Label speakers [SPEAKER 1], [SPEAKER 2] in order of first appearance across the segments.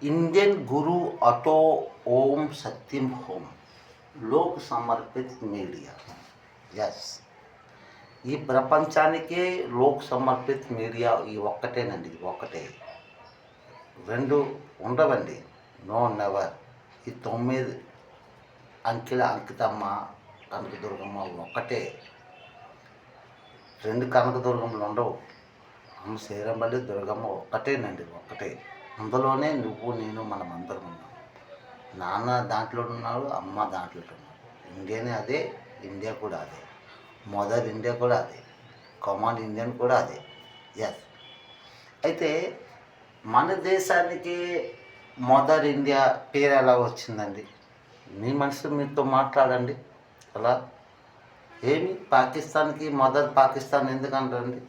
[SPEAKER 1] Indian गुरु अतो ओम सत्यम home लोक समर्पित మీడియా. ఎస్, ఈ ప్రపంచానికే లోక్ సమర్పిత్ మీడియా ఈ ఒక్కటేనండి, ఇది ఒక్కటే. రెండు ఉండవండి, నో నెవర్. ఈ 9 అంకెల అంకితమ్మ కనకదుర్గమ్మ ఒక్కటే. 2 కనకదుర్గమ్మలు ఉండవు. అమ్మ శ్రీరంబల్లి దుర్గమ్మ ఒక్కటేనండి, ఒక్కటే. అందులోనే నువ్వు నేను మనం అందరం ఉన్నాం. నాన్న దాంట్లో ఉన్నారు, అమ్మ దాంట్లో ఉన్నారు. ఇండియానే అదే, ఇండియా కూడా అదే, మదర్ ఇండియా కూడా అదే, కమాండ్ ఇండియన్ కూడా అదే. ఎస్. అయితే మన దేశానికి మదర్ ఇండియా పేరు ఎలా వచ్చిందండి? మీ మనసు మీతో మాట్లాడండి. అలా ఏమి పాకిస్తాన్కి మదర్ పాకిస్తాన్ ఎందుకంటారండి?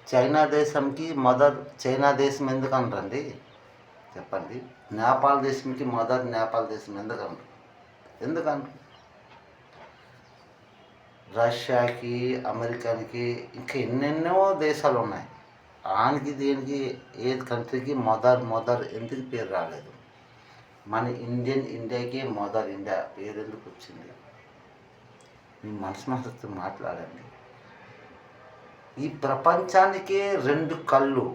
[SPEAKER 1] చైనా దేశంకి మదర్ చైనా దేశం ఎందుకంటారండి? చెప్పండి. నేపాల్ దేశంకి మదర్ నేపాల్ దేశం ఎందుకంటారు? రష్యాకి, అమెరికాకి, ఇంకా ఎన్నెన్నో దేశాలు ఉన్నాయి. దానికి దేనికి ఏ కంట్రీకి మదర్ ఎందుకు పేరు రాలేదు? మన ఇండియాకి మదర్ ఇండియా పేరు ఎందుకు వచ్చింది? మీ మనసుతో మాట్లాడండి. ఈ ప్రపంచానికే 2 కళ్ళు,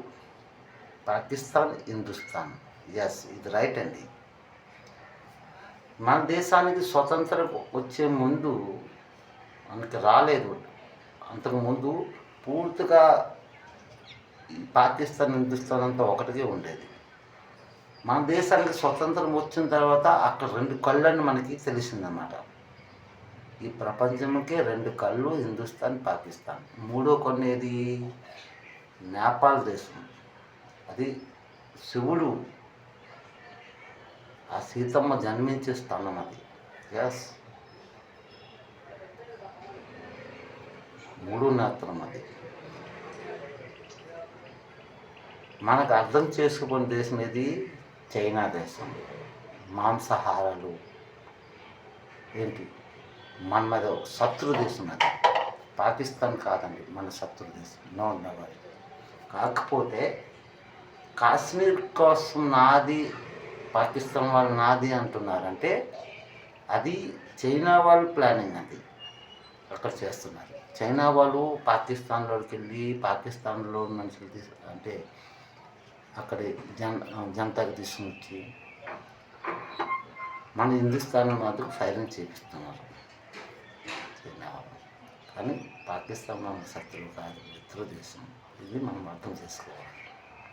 [SPEAKER 1] పాకిస్తాన్, హిందుస్థాన్. ఎస్, ఇది రైట్ అండి. మన దేశానికి స్వతంత్రం వచ్చే ముందు మనకి రాలేదు. అంతకుముందు పూర్తిగా పాకిస్తాన్, హిందుస్థాన్ అంతా ఒకటిగా ఉండేది. మన దేశానికి స్వతంత్రం వచ్చిన తర్వాత అక్కడ 2 కళ్ళని మనకి తెలిసిందన్నమాట. ఈ ప్రపంచంకే 2 కళ్ళు, హిందుస్థాన్, పాకిస్తాన్. మూడో కన్ను ఏది? నేపాల్ దేశం. అది శివుడు, ఆ సీతమ్మ జన్మించే స్థానం అది. ఎస్, 3 నేత్రం అది. మనకు అర్థం చేసుకునే దేశం ఏది? చైనా దేశం. మాంసాహారాలు ఏంటి, మన మీద శత్రు దేశం అది. పాకిస్తాన్ కాదండి మన శత్రు దేశం, నో నెవర్. కాకపోతే కాశ్మీర్ కోసం నాది, పాకిస్తాన్ వాళ్ళు నాది అంటున్నారంటే అది చైనా వాళ్ళు ప్లానింగ్, అది అక్కడ చేస్తున్నారు. చైనా వాళ్ళు పాకిస్తాన్లోకి వెళ్ళి పాకిస్తాన్లో మనుషులు అంటే అక్కడ జనతాకి తీసుకుని వచ్చి మన హిందుస్థాన్ మాత్రం ఫైరింగ్ చేపిస్తున్నారు చైనా వాళ్ళు. కానీ పాకిస్తాన్ మన శత్రువు కాదు, మిత్ర దేశం. ఇది మనం అర్థం చేసుకోవాలి.